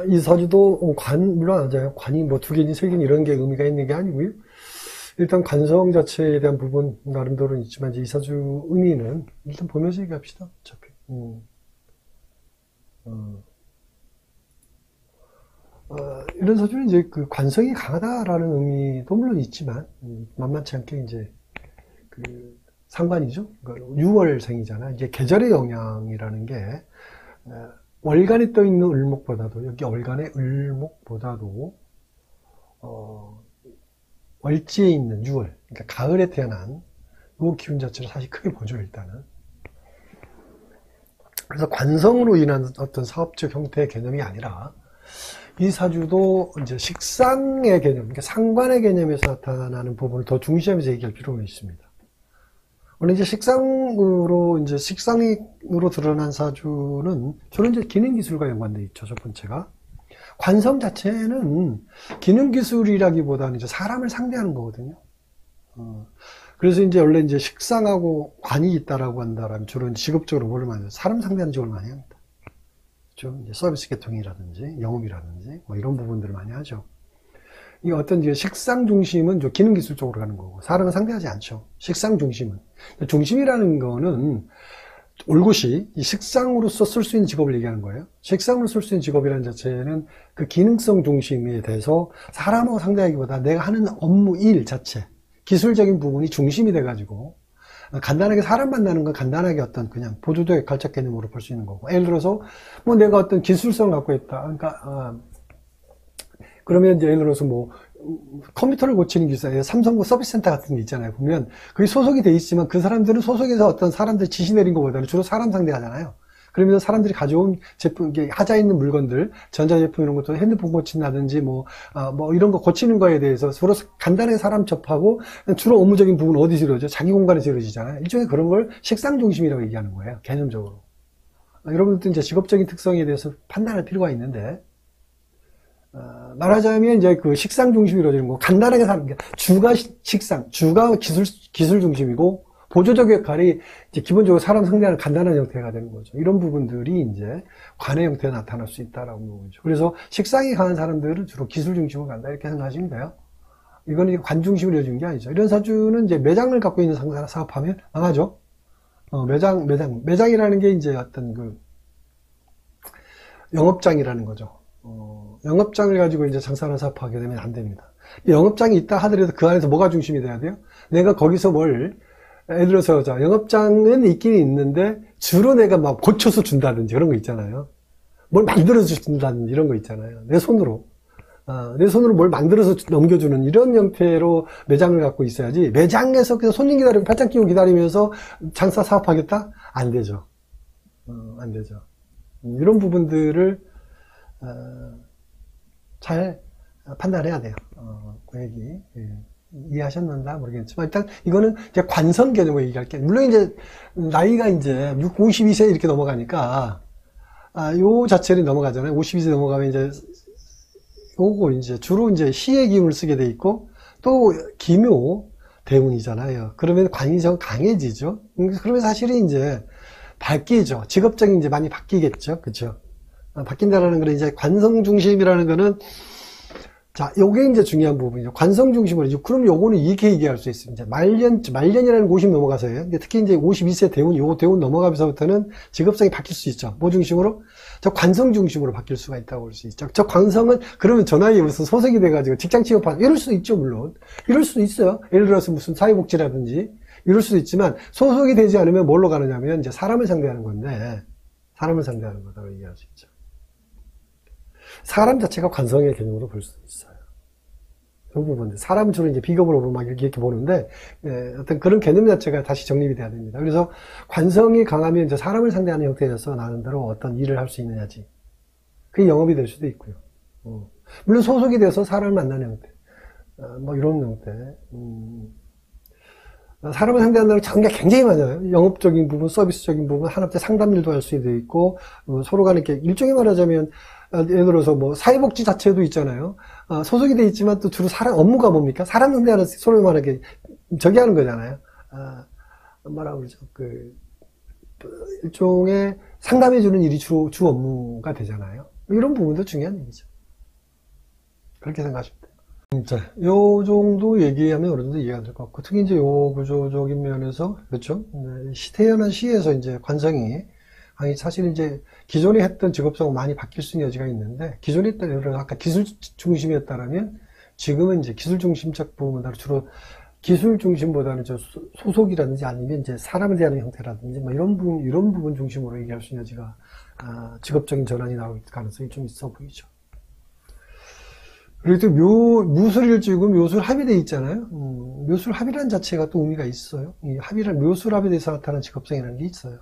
이 사주도 물론 맞아요. 관이 뭐 2개니 3개니 이런 게 의미가 있는 게 아니고요. 일단 관성 자체에 대한 부분 나름대로는 있지만 이제 이 사주 의미는 일단 보면서 얘기합시다. 어차피. 이런 사주는 이제 그 관성이 강하다라는 의미도 물론 있지만 만만치 않게 이제 그 상관이죠. 그러니까 6월생이잖아. 이제 계절의 영향이라는 게 월간에 떠 있는 을목보다도 여기 월간의 을목보다도 월지에 있는 6월, 그러니까 가을에 태어난 이 기운 자체를 사실 크게 보죠, 일단은. 그래서 관성으로 인한 어떤 사업적 형태의 개념이 아니라 이 사주도 이제 식상의 개념, 그러니까 상관의 개념에서 나타나는 부분을 더 중시하면서 얘기할 필요가 있습니다. 원래 이제 식상으로 드러난 사주는 주로 이제 기능기술과 연관되어 있죠, 첫 번째가. 관성 자체는 기능기술이라기보다는 이제 사람을 상대하는 거거든요. 그래서 이제 원래 이제 식상하고 관이 있다라고 한다라면 주로 직업적으로 뭘 많이 해요? 사람 상대하는 직업을 많이 합니다. 그렇죠? 이제 서비스 계통이라든지 영업이라든지 뭐 이런 부분들을 많이 하죠. 이 어떤 이제 식상 중심은 좀 기능 기술 쪽으로 가는 거고 사람은 상대하지 않죠. 식상 중심은. 중심이라는 거는 올곧이 이 식상으로서 쓸 수 있는 직업을 얘기하는 거예요. 식상으로 쓸 수 있는 직업이라는 자체는 그 기능성 중심에 대해서 사람하고 상대하기보다 내가 하는 업무 일 자체, 기술적인 부분이 중심이 돼가지고 간단하게 사람 만나는 건 간단하게 어떤 그냥 보조적 갈착 개념으로 볼 수 있는 거고, 예를 들어서 뭐 내가 어떤 기술성을 갖고 있다. 그러니까 그러면 이제 예를 들어서 뭐 컴퓨터를 고치는 기사, 삼성 서비스 센터 같은 게 있잖아요. 보면 거기 소속이 돼 있지만 그 사람들은 소속에서 어떤 사람들 지시 내린 것보다는 주로 사람 상대하잖아요. 그러면서 사람들이 가져온 제품, 이게 하자 있는 물건들, 전자제품 이런 것도 핸드폰 고친다든지 뭐 이런 거 고치는 거에 대해서 서로 간단하게 사람 접하고 주로 업무적인 부분은 어디서 이루어져? 자기 공간에서 이루어지잖아요. 일종의 그런 걸 식상 중심이라고 얘기하는 거예요. 개념적으로. 여러분들도 이제 직업적인 특성에 대해서 판단할 필요가 있는데, 말하자면 이제 그 식상 중심이 이루어지는 거, 간단하게 사는 게 주가 식상, 주가 기술 중심이고, 보조적 역할이 이제 기본적으로 사람 상대하는 간단한 형태가 되는 거죠. 이런 부분들이 이제 관의 형태에 나타날 수 있다라고 보죠. 그래서 식상이 강한 사람들은 주로 기술 중심으로 간다 이렇게 생각하시면 돼요. 이거는 관 중심으로 이루어진 게 아니죠. 이런 사주는 이제 매장을 갖고 있는 상사가 사업하면 망하죠. 매장이라는 게 이제 어떤 그 영업장이라는 거죠. 영업장을 가지고 이제 장사를 사업하게 되면 안 됩니다. 영업장이 있다 하더라도 그 안에서 뭐가 중심이 돼야 돼요? 내가 거기서 예를 들어서, 영업장은 있긴 있는데, 주로 내가 막 고쳐서 준다든지 그런 거 있잖아요. 뭘 만들어서 준다든지 이런 거 있잖아요. 내 손으로 뭘 만들어서 넘겨주는 이런 형태로 매장을 갖고 있어야지, 매장에서 그냥 손님 기다리고 팔짱 끼고 기다리면서 장사 사업하겠다? 안 되죠. 안 되죠. 이런 부분들을, 잘 판단해야 돼요. 그 얘기. 예. 이해하셨는가 모르겠지만 일단 이거는 이제 관성 개념으로 얘기할게요. 물론 이제 나이가 이제 52세 이렇게 넘어가니까 요 자체를 넘어가잖아요. 52세 넘어가면 이제 요거 이제 주로 이제 시의 기운을 쓰게 돼 있고 또 기묘 대운이잖아요. 그러면 관이 좀 강해지죠. 그러면 사실은 이제 바뀌죠. 직업적인 이제 많이 바뀌겠죠. 그렇죠? 바뀐다라는 거는 이제 관성 중심이라는 거는 자, 요게 이제 중요한 부분이죠. 관성 중심으로. 그럼 요거는 이렇게 얘기할 수 있습니다. 말년이라는 50 넘어가서요. 근데 특히 이제 52세 대운, 요 대운 넘어가면서부터는 직업성이 바뀔 수 있죠. 뭐 중심으로? 저 관성 중심으로 바뀔 수가 있다고 볼 수 있죠. 저 관성은 그러면 저 나이에 무슨 소속이 돼가지고 직장 취업하는, 이럴 수도 있죠, 물론. 이럴 수도 있어요. 예를 들어서 무슨 사회복지라든지, 이럴 수도 있지만, 소속이 되지 않으면 뭘로 가느냐면, 이제 사람을 상대하는 건데, 사람을 상대하는 거다라고 얘기할 수 있죠. 사람 자체가 관성의 개념으로 볼 수 있어요. 그 부분들. 사람은 주로 이제 비겁으로 막 이렇게 보는데, 어떤 그런 개념 자체가 다시 정립이 돼야 됩니다. 그래서 관성이 강하면 이제 사람을 상대하는 형태에서 나는 대로 어떤 일을 할 수 있느냐지. 그게 영업이 될 수도 있고요. 물론 소속이 돼서 사람을 만나는 형태. 뭐 이런 형태. 사람을 상대한다는 장르가 굉장히 많아요. 영업적인 부분, 서비스적인 부분, 하나부터 상담 일도 할 수도 있고, 서로 간에 이렇게 일종의 말하자면, 예를 들어서 뭐 사회복지 자체도 있잖아요. 소속이 돼 있지만 또 주로 업무가 뭡니까? 사람 상대하는 소위 말하게 저기 하는 거잖아요. 뭐라고 그러죠? 일종의 상담해주는 일이 주 업무가 되잖아요. 이런 부분도 중요한 얘기죠. 그렇게 생각하시면 돼요. 자, 요 정도 얘기하면 어느 정도 이해가 될 것 같고, 특히 이제 요 구조적인 면에서, 그렇죠? 태어난 시에서 이제 관성이, 아니, 사실 이제 기존에 했던 직업성은 많이 바뀔 수 있는 여지가 있는데, 기존에 했던, 아까 기술 중심이었다면, 지금은 이제 기술 중심적 부분보다 주로 기술 중심보다는 저 소속이라든지 아니면 이제 사람을 대하는 형태라든지 뭐 이런 부분 중심으로 얘기할 수 있는 여지가, 직업적인 전환이 나올 가능성이 좀 있어 보이죠. 그리고 또 무술일지고 묘술합이 돼 있잖아요. 묘술합이라는 자체가 또 의미가 있어요. 이 묘술합에 대해서 나타나는 직업성이라는 게 있어요.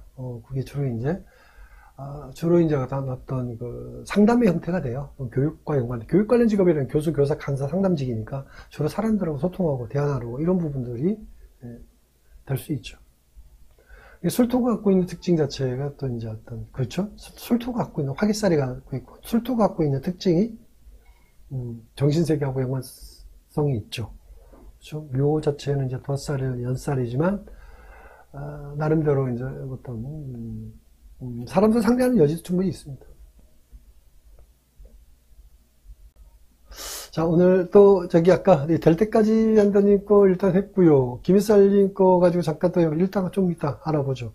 그게 주로 이제 어떤 그 상담의 형태가 돼요. 교육과 연관, 교육 관련 직업이라는 교수, 교사, 강사, 상담직이니까 주로 사람들하고 소통하고 대화하고 이런 부분들이 될 수 있죠. 술토가 갖고 있는 특징 자체가 또 이제 그렇죠? 술토가 갖고 있는 화기살이 갖고 있고, 술토가 갖고 있는 특징이 정신세계하고 연관성이 있죠. 그렇죠? 묘 자체는 이제 연살이지만, 나름대로 이제 어떤, 사람들 상대하는 여지도 충분히 있습니다. 자, 오늘 또, 아까, 될 때까지 한다님 거 일단 했고요. 김희살님 거 가지고 잠깐 또 일단 좀 이따 알아보죠.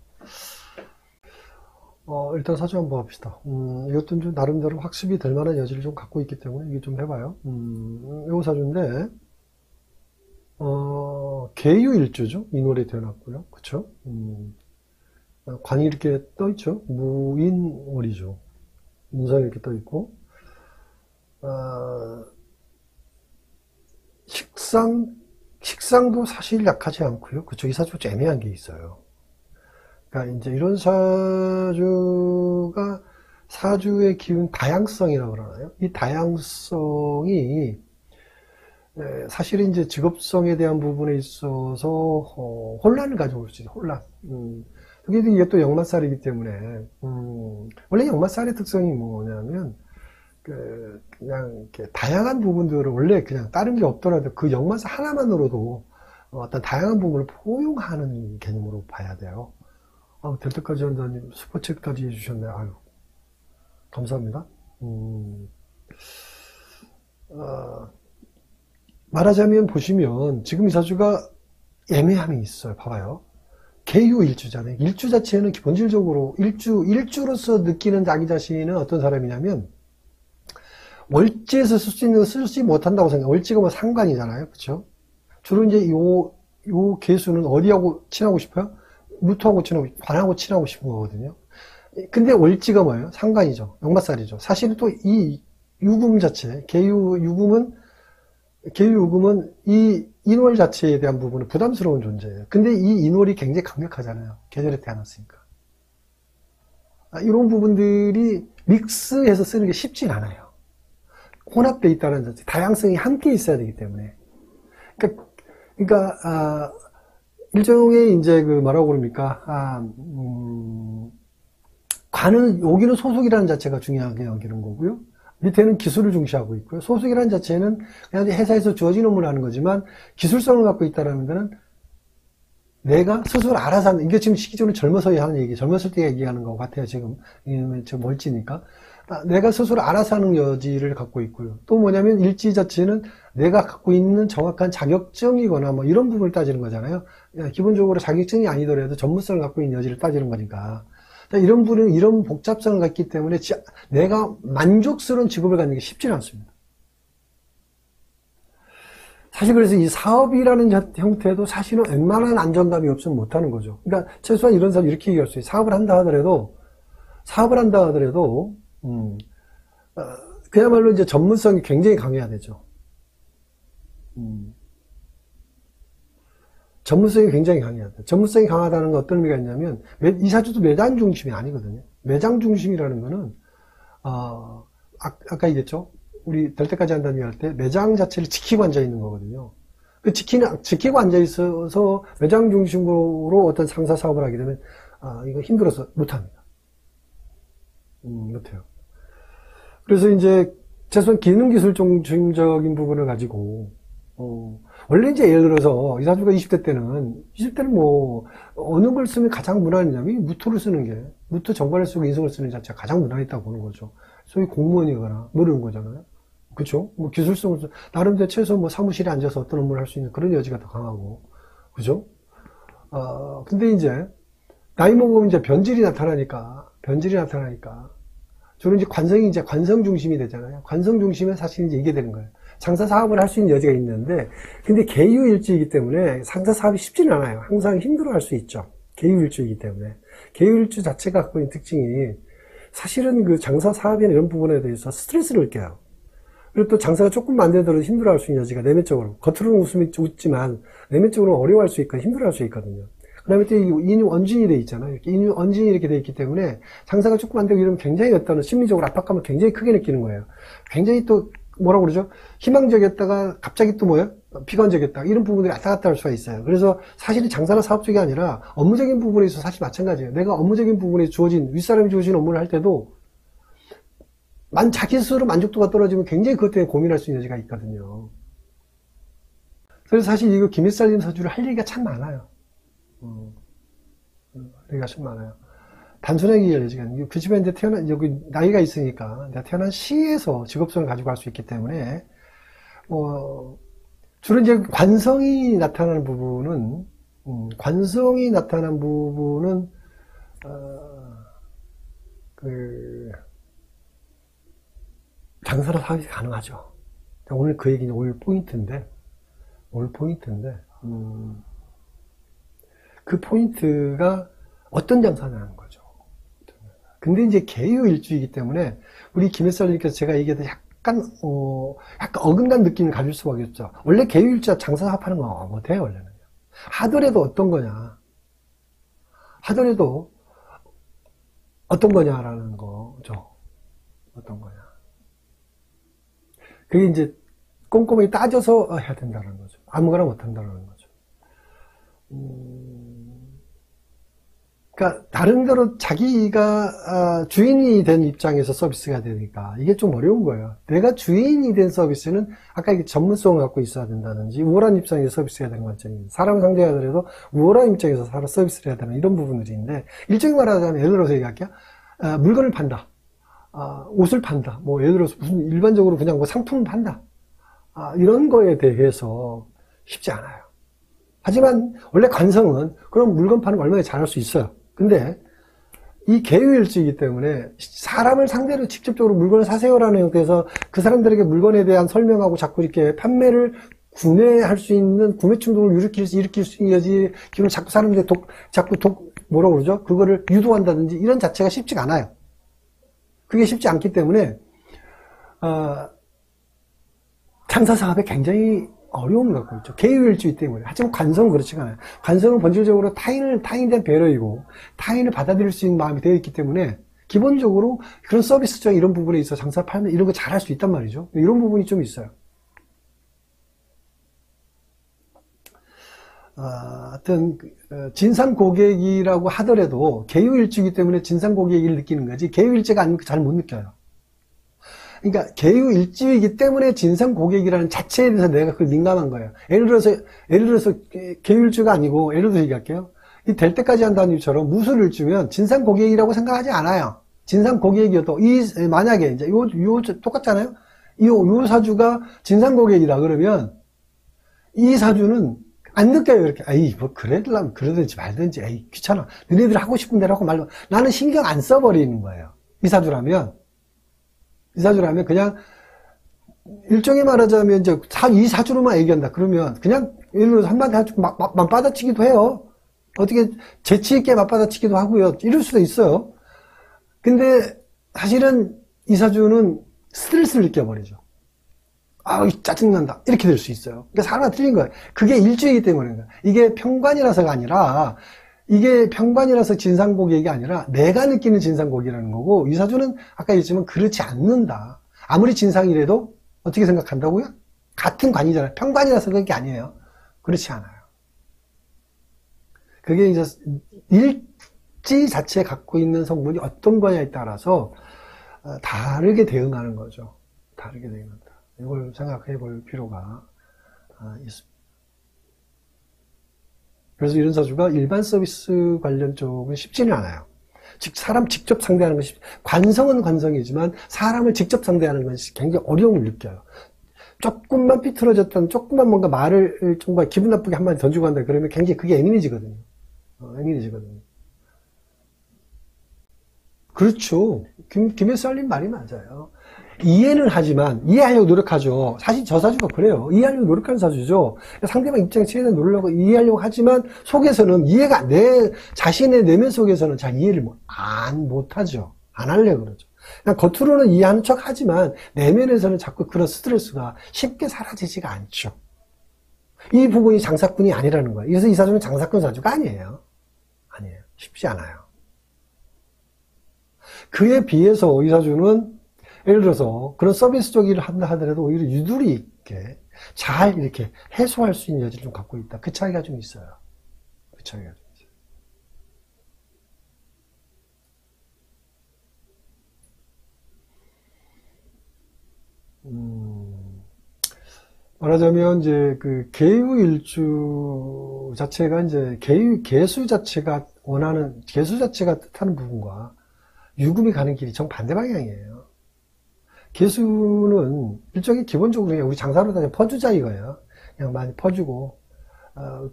일단 사주 한번 봅시다. 이것도 좀 나름대로 학습이 될 만한 여지를 좀 갖고 있기 때문에 이게 좀 해봐요. 요 사주인데, 계유일주죠. 인월이 되어놨고요. 그쵸? 관이 이렇게 떠있죠. 무인월이죠. 문상이 이렇게 떠있고, 식상도 사실 약하지 않고요. 그쵸? 이 사주가 좀 애매한 게 있어요. 그러니까 이제 이런 사주의 기운 다양성이라고 그러나요? 이 다양성이 사실은 이제 직업성에 대한 부분에 있어서 혼란을 가져올 수 있어요. 혼란. 그게 이게 또 역마살이기 때문에 원래 역마살의 특성이 뭐냐면 그냥 이렇게 다양한 부분들을 원래 그냥 다른 게 없더라도 그 역마살 하나만으로도 어떤 다양한 부분을 포용하는 개념으로 봐야 돼요. 될 때까지 한다님 슈퍼챗까지 해주셨네요. 아유, 감사합니다. 말하자면 보시면 지금 이 사주가 애매함이 있어요. 봐봐요. 계유일주잖아요. 일주 자체는 본질적으로 일주로서 느끼는 자기 자신은 어떤 사람이냐면 월지에서 쓸 수 있는 거 쓰지 못한다고 생각해요. 월지가 뭐 상관이잖아요. 그렇죠? 주로 이제 요 개수는 어디하고 친하고 싶어요? 무토하고 친하고, 관하고 친하고 싶은 거거든요. 근데 월지가 뭐예요? 상관이죠. 역마살이죠. 사실은 또 이 유금 자체, 계유유금은 이 인월 자체에 대한 부분은 부담스러운 존재예요. 근데 이 인월이 굉장히 강력하잖아요. 계절에 태어났으니까. 이런 부분들이 믹스해서 쓰는 게 쉽진 않아요. 혼합되어 있다는 자체, 다양성이 함께 있어야 되기 때문에. 그러니까 일종의 이제 뭐라고 그럽니까? 여기는 소속이라는 자체가 중요하게 여기는 거고요. 밑에는 기술을 중시하고 있고요. 소속이라는 자체는 그냥 회사에서 주어진 업무를 하는 거지만 기술성을 갖고 있다는 데는 내가 스스로 알아서 하는, 이게 지금 시기적으로 젊어서야 하는 얘기, 젊었을 때 얘기하는 것 같아요, 지금. 저 멀지니까. 내가 스스로 알아서 하는 여지를 갖고 있고요. 또 뭐냐면 일지 자체는 내가 갖고 있는 정확한 자격증이거나 뭐 이런 부분을 따지는 거잖아요. 기본적으로 자격증이 아니더라도 전문성을 갖고 있는 여지를 따지는 거니까. 이런 분은 이런 복잡성을 갖기 때문에 내가 만족스러운 직업을 갖는 게 쉽지는 않습니다. 사실 그래서 이 사업이라는 형태도 사실은 웬만한 안정감이 없으면 못하는 거죠. 그러니까 최소한 이런 사람 이렇게 얘기할 수 있어요. 사업을 한다 하더라도 그야말로 이제 전문성이 굉장히 강해야 되죠. 전문성이 굉장히 강해야 돼요. 전문성이 강하다는 건 어떤 의미가 있냐면, 이 사주도 매장 중심이 아니거든요. 매장 중심이라는 거는, 아까 얘기했죠? 우리 될 때까지 한다는 할 때, 매장 자체를 지키고 앉아있는 거거든요. 지키고 앉아있어서 매장 중심으로 어떤 상사 사업을 하게 되면, 이거 힘들어서 못합니다. 못해요. 그래서 이제, 최소한 기능기술 중심적인 부분을 가지고, 원래 이제 예를 들어서 이사주가 20대는 뭐 어느 걸 쓰면 가장 무난하냐면 무토를 쓰는 게, 무토 정관을 쓰고 인성을 쓰는 자체가 가장 무난했다고 보는 거죠. 소위 공무원이거나 뭐 이런 거잖아요. 그쵸? 뭐 기술성을 나름대로 최소 뭐 사무실에 앉아서 어떤 업무를 할 수 있는 그런 여지가 더 강하고, 그죠? 근데 이제 나이 먹으면 이제 변질이 나타나니까 저는 이제 관성이 이제 관성 중심이 되잖아요. 관성 중심은 사실 이제 이게 되는 거예요. 장사 사업을 할 수 있는 여지가 있는데, 근데 개유일주이기 때문에 장사 사업이 쉽지는 않아요. 항상 힘들어 할 수 있죠. 개유일주이기 때문에. 개유일주 자체가 갖고 있는 특징이 사실은 그 장사 사업이나 이런 부분에 대해서 스트레스를 껴요. 그리고 또 장사가 조금만 안 되더라도 힘들어 할 수 있는 여지가 내면적으로, 겉으로는 웃지만 내면적으로 어려워할 수 있고 힘들어 할 수 있거든요. 그 다음에 또 인유 원진이 돼 있잖아요. 인유 원진이 이렇게 돼 있기 때문에 장사가 조금 안 되고 이러면 굉장히 어떤 심리적으로 압박감을 굉장히 크게 느끼는 거예요. 굉장히 또 뭐라고 그러죠? 희망적이었다가 갑자기 또 뭐예요? 비관적이었다. 이런 부분들이 왔다 갔다 할 수가 있어요. 그래서 사실은 장사나 사업 쪽이 아니라 업무적인 부분에 있어서 사실 마찬가지예요. 내가 업무적인 부분에 주어진, 윗사람이 주어진 업무를 할 때도 자기 스스로 만족도가 떨어지면 굉장히 그것 때문에 고민할 수 있는 여지가 있거든요. 그래서 사실 이거 김일살림 서주를 할 얘기가 참 많아요. 얘기가 참 많아요. 단순하게 얘기하지만 그 집에 이제 여기 나이가 있으니까 내가 태어난 시에서 직업성을 가지고 할 수 있기 때문에 주로 이제 관성이 나타나는 부분은 장사로 사업이 가능하죠. 오늘 그 얘기는 올 포인트인데 그 포인트가 어떤 장사냐는 거죠. 근데 이제 개유일주이기 때문에 우리 김일살님께서 제가 얘기해도 약간 어긋난 느낌을 가질 수밖에 없죠. 원래 개유일주가 장사 사업하는 거 못해요, 원래는. 하더라도 어떤 거냐라는 거죠. 어떤 거냐. 그게 이제 꼼꼼하게 따져서 해야 된다는 거죠. 아무거나 못한다는 거죠. 그러니까 나름대로 자기가 주인이 된 입장에서 서비스가 되니까 이게 좀 어려운 거예요. 내가 주인이 된 서비스는 아까 이게 전문성을 갖고 있어야 된다든지 우월한 입장에서 서비스해야 되는 관점입니다. 사람 상대하더라도 우월한 입장에서 서비스를 해야 되는 이런 부분들이 있는데, 일종의 말하자면 예를 들어서 얘기할게요. 물건을 판다. 옷을 판다. 뭐 예를 들어서 무슨 일반적으로 그냥 뭐 상품을 판다. 이런 거에 대해서 쉽지 않아요. 하지만 원래 관성은 그럼 물건 파는 거 얼마나 잘할 수 있어요. 근데 이 개유일주이기 때문에 사람을 상대로 직접적으로 물건을 사세요라는 형태에서 그 사람들에게 물건에 대한 설명하고 자꾸 이렇게 판매를 구매할 수 있는 구매 충동을 일으킬 수 있는 여지, 기존 자꾸 사람들이 뭐라고 그러죠? 그거를 유도한다든지 이런 자체가 쉽지가 않아요. 그게 쉽지 않기 때문에 장사 사업에 굉장히 어려움을 갖고 있죠. 개유일주의 때문에. 하지만 관성은 그렇지가 않아요. 관성은 본질적으로 타인에 대한 배려이고 타인을 받아들일 수 있는 마음이 되어 있기 때문에 기본적으로 그런 서비스적 이런 부분에 있어서 장사 팔면 이런 거 잘할 수 있단 말이죠. 이런 부분이 좀 있어요. 하여튼 진상 고객이라고 하더라도 개유일주이기 때문에 진상 고객을 느끼는 거지 개유일주가 아니면 잘 못 느껴요. 그러니까 개유일주이기 때문에 진상 고객이라는 자체에 대해서 내가 그걸 민감한 거예요. 예를 들어서 개유일주가 아니고 예를 들어서 얘기할게요. 이 될 때까지 한다는 이유처럼 무술일주면 진상 고객이라고 생각하지 않아요. 진상 고객이어도 만약에 이제 요 똑같잖아요. 요 사주가 진상 고객이다 그러면 이 사주는 안 느껴요. 이렇게 에이 뭐 그래들라면 그러든지 말든지 에이 귀찮아. 너네들 하고 싶은 대로 하고 말고 나는 신경 안 써버리는 거예요. 이 사주라면 그냥 일종의 말하자면 이제 이 사주로만 얘기한다. 그러면 그냥 예를 들어서 한마디 해주고 맞받아치기도 해요. 어떻게 재치있게 맞받아치기도 하고요. 이럴 수도 있어요. 근데 사실은 이 사주는 스트레스를 느껴버리죠. 짜증난다. 이렇게 될 수 있어요. 그러니까 사람마다 틀린 거예요. 그게 일주이기 때문에. 이게 평관이라서가 아니라 이게 평관이라서 진상고객이 아니라 내가 느끼는 진상고객이라는 거고, 이 사주는 아까 얘기했지만 그렇지 않는다. 아무리 진상이라도 어떻게 생각한다고요? 같은 관이잖아요. 평관이라서 그런 게 아니에요. 그렇지 않아요. 그게 이제 일지 자체에 갖고 있는 성분이 어떤 거냐에 따라서 다르게 대응하는 거죠. 다르게 대응한다. 이걸 생각해 볼 필요가 있습니다. 그래서 이런 사주가 일반 서비스 관련 쪽은 쉽지는 않아요. 즉 사람 직접 상대하는 것이 관성은 관성이지만 사람을 직접 상대하는 것이 굉장히 어려움을 느껴요. 조금만 삐뚤어졌던 조금만 뭔가 말을 정말 기분 나쁘게 한마디 던지고 한다 그러면 굉장히 그게 예민해지거든요. 예민해지거든요. 그렇죠. 김혜수님 말이 맞아요. 이해는 하지만 이해하려고 노력하죠. 사실 저 사주가 그래요. 이해하려고 노력하는 사주죠. 상대방 입장에 최대한 노력하고 이해하려고 하지만 속에서는 이해가 내 자신의 내면 속에서는 잘 이해를 못하죠. 안 하려고 그러죠. 그냥 겉으로는 이해하는 척 하지만 내면에서는 자꾸 그런 스트레스가 쉽게 사라지지가 않죠. 이 부분이 장사꾼이 아니라는 거예요. 그래서 이 사주는 장사꾼 사주가 아니에요. 아니에요. 쉽지 않아요. 그에 비해서 이 사주는 예를 들어서 그런 서비스 쪽 일을 한다 하더라도 오히려 유두리 있게 잘 이렇게 해소할 수 있는 여지를 좀 갖고 있다. 그 차이가 좀 있어요. 그 차이가 좀 있어요. 말하자면 이제 그 개유일주 자체가 이제 개수 자체가 원하는 개수 자체가 뜻하는 부분과 유금이 가는 길이 정반대 방향이에요. 개수는 일종의 기본적으로 그냥 우리 장사로 따지면 퍼주자 이거예요. 그냥 많이 퍼주고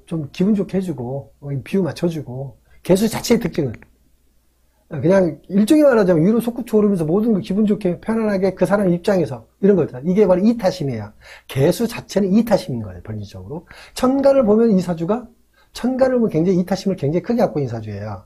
좀 기분 좋게 해주고 비유 맞춰주고 개수 자체의 특징은 그냥 일종의 말하자면 위로 솟구쳐 오르면서 모든 걸 기분 좋게 편안하게 그 사람 입장에서 이런 거죠. 이게 바로 이타심이에요. 개수 자체는 이타심인 거예요. 본질적으로. 천간을 보면 이 사주가 천간을 보면 굉장히 이타심을 굉장히 크게 갖고 있는 사주예요.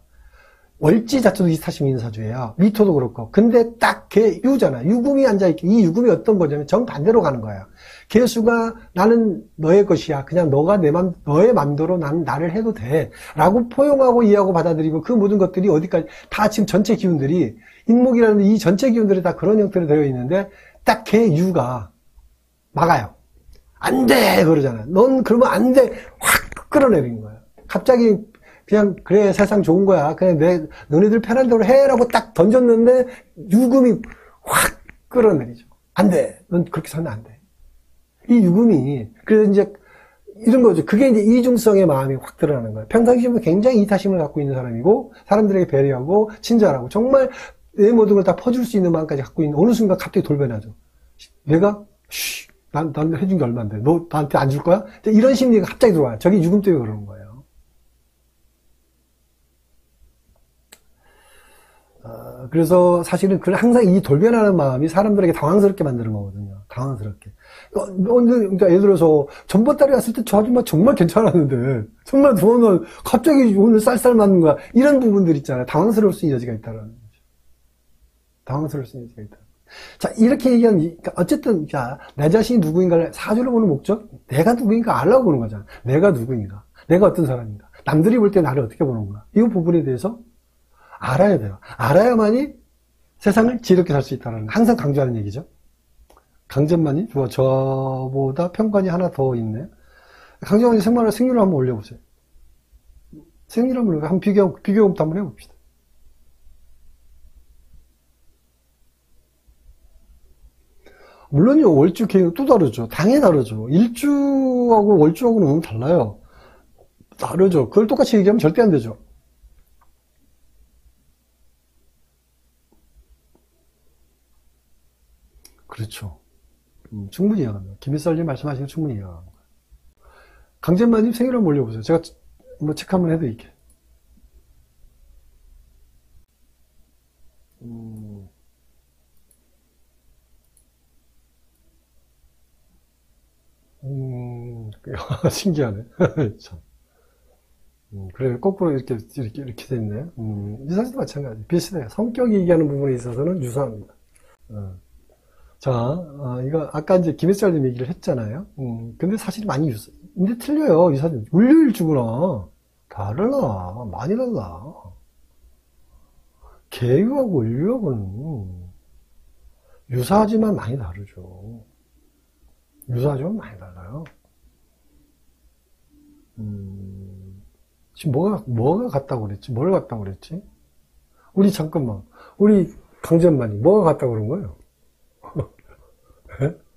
월지 자체도 이타심이 있는 사주예요. 미토도 그렇고. 근데 딱 유잖아. 유금이 앉아있기. 이 유금이 어떤 거냐면 정반대로 가는 거예요. 개수가 나는 너의 것이야. 그냥 너가 너의 맘대로 나는 나를 해도 돼. 라고 포용하고 이해하고 받아들이고 그 모든 것들이 어디까지 다 지금 전체 기운들이 인목이라는 이 전체 기운들이 다 그런 형태로 되어 있는데 딱 유가 막아요. 안 돼! 그러잖아. 넌 그러면 안 돼! 확 끌어내린 거예요. 갑자기 그냥 그래 세상 좋은 거야. 그냥 너네들 편한 대로 해라고 딱 던졌는데 유금이 확 끌어내리죠. 안 돼. 넌 그렇게 살면 안 돼. 이 유금이 그래서 이제 이런 거죠. 그게 이제 이중성의 마음이 확 드러나는 거예요. 평상시에 굉장히 이타심을 갖고 있는 사람이고 사람들에게 배려하고 친절하고 정말 내 모든 걸 다 퍼줄 수 있는 마음까지 갖고 있는 어느 순간 갑자기 돌변하죠. 내가 난 해준 게 얼마인데 너 나한테 안 줄 거야? 이런 심리가 갑자기 들어와요. 저게 유금 때문에 그러는 거예요. 그래서 사실은 항상 이 돌변하는 마음이 사람들에게 당황스럽게 만드는 거거든요. 당황스럽게. 그러니까 예를 들어서 전봇달에 왔을 때 저 아줌마 정말 괜찮았는데 정말 너는 갑자기 오늘 쌀쌀 맞는 거야. 이런 부분들 있잖아요. 당황스러울 수 있는 여지가 있다는 거죠. 당황스러울 수 있는 여지가 있다. 자, 이렇게 얘기하면 그러니까 어쨌든 내 자신이 누구인가를 사주를 보는 목적, 내가 누구인가 알라고 보는 거잖아. 내가 누구인가, 내가 어떤 사람인가, 남들이 볼 때 나를 어떻게 보는가. 이 부분에 대해서 알아야 돼요. 알아야만이 세상을 지혜롭게 살 수 있다는 거. 항상 강조하는 얘기죠. 강전만이 저보다 평관이 하나 더 있네요. 강전만이 생률을 한번 올려보세요. 생률을 한번 비교부터 한번 해봅시다. 물론요, 월주 개요 또 다르죠. 당연히 다르죠. 일주하고 월주하고는 너무 달라요. 다르죠. 그걸 똑같이 얘기하면 절대 안 되죠. 그렇죠. 충분히 이해합니다. 김일살님 말씀하시는 거 충분히 이해합니다. 강재만님 생일 한번 올려보세요. 제가 뭐 체크 한번 해드릴게요. 신기하네. 참. 그래, 거꾸로 이렇게 돼 있네요. 이 사실도 마찬가지. 비슷해요. 성격이 얘기하는 부분에 있어서는 유사합니다. 자, 이거, 아까 이제 김혜철님 얘기를 했잖아요. 근데 사실 많이 근데 틀려요. 이 사진. 을류일주구나. 달라. 많이 달라. 개유하고 을류하고는 유사하지만 많이 다르죠. 유사하지만 많이 달라요. 지금 뭐가 같다고 그랬지? 뭘 같다고 그랬지? 잠깐만. 우리 강전만이 뭐가 같다고 그런 거예요?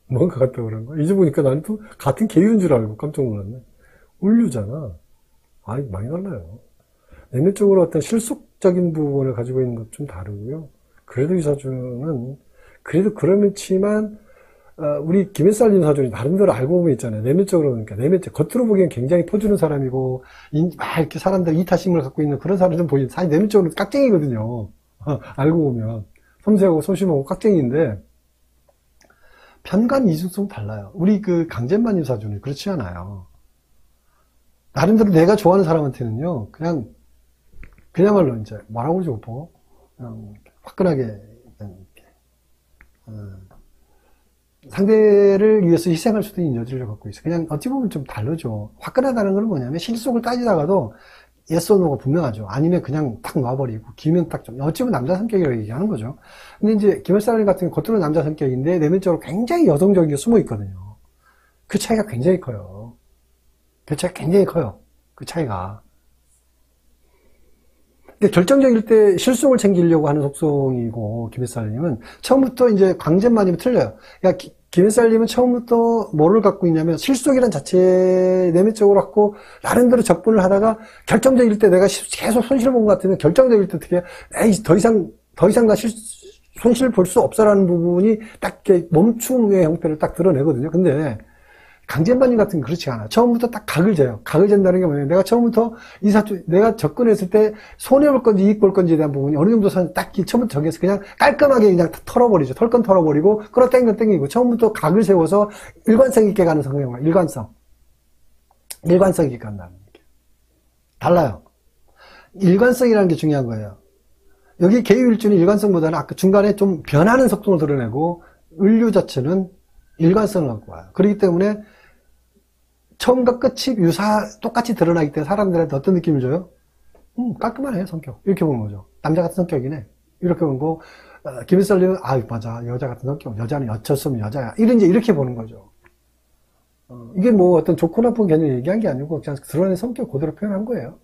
뭔가 같다고 그런 거야? 이제 보니까 나는 또 같은 개유인 줄 알고 깜짝 놀랐네. 을류잖아. 많이 달라요. 내면적으로 어떤 실속적인 부분을 가지고 있는 것 좀 다르고요. 그래도 이 사주는, 그래도 그렇지만, 우리 김햇살님 사주는 나름대로 알고 보면 있잖아요. 내면적으로, 그러니까 겉으로 보기엔 굉장히 퍼주는 사람이고, 막 이렇게 사람들 이타심을 갖고 있는 그런 사람이 좀 보이는데, 사실 내면적으로 깍쟁이거든요. 알고 보면. 섬세하고 소심하고 깍쟁이인데, 편간 이중성 달라요. 우리 그 강잼마님 사주는 그렇지 않아요. 나름대로 내가 좋아하는 사람한테는요, 그야말로 이제, 뭐라고 그러지, 오빠? 그냥, 화끈하게, 상대를 위해서 희생할 수도 있는 여지를 갖고 있어요. 그냥 어찌 보면 좀 다르죠. 화끈하다는 건 뭐냐면, 실속을 따지다가도, yes or no가 분명하죠. 아니면 그냥 탁 놔버리고, 기면 딱 좀, 어찌 보면 남자 성격이라고 얘기하는 거죠. 근데 이제, 김혜사님 같은 경우 겉으로는 남자 성격인데, 내면적으로 굉장히 여성적인 게 숨어 있거든요. 그 차이가 굉장히 커요. 그 차이가 굉장히 커요. 그 차이가. 근데 결정적일 때 실속을 챙기려고 하는 속성이고, 김햇살님은 처음부터 이제 강잼마님은 틀려요. 그러니까 김햇살님은 처음부터 뭐를 갖고 있냐면 실속이란 자체 내면적으로 갖고 나름대로 접근을 하다가 결정적일 때 내가 계속 손실을 본 것 같으면 결정적일 때 어떻게 에이 더 이상 나 손실 볼 수 없어라는 부분이 딱 이렇게 멈춤의 형태를 딱 드러내거든요. 근데 강잼마님 같은 건 그렇지 않아. 처음부터 딱 각을 재요. 각을 잰다는 게 뭐냐면 내가 처음부터 내가 접근했을 때 손해볼 건지 이익 볼 건지에 대한 부분이 어느 정도 선 딱 처음부터 정해서 그냥 깔끔하게 그냥 털어버리죠. 털건 털어버리고 끌어당기면 당기고 처음부터 각을 세워서 일관성 있게 가는 성향과 일관성 있게 간다는 게 달라요. 일관성이라는 게 중요한 거예요. 여기 개유일주는 일관성보다는 아까 중간에 좀 변하는 속성을 드러내고 을류 자체는 일관성을 갖고 와요. 그렇기 때문에 처음과 끝이 똑같이 드러나기 때문에 사람들한테 어떤 느낌을 줘요? 깔끔하네, 성격. 이렇게 보는 거죠. 남자 같은 성격이네. 이렇게 보는 거, 김일설님은, 맞아. 여자 같은 성격. 여자는 어쩔 수 없는 여자야. 이렇게 보는 거죠. 이게 뭐 어떤 좋고 나쁜 개념 얘기한 게 아니고 그냥 드러낸 성격 그대로 표현한 거예요.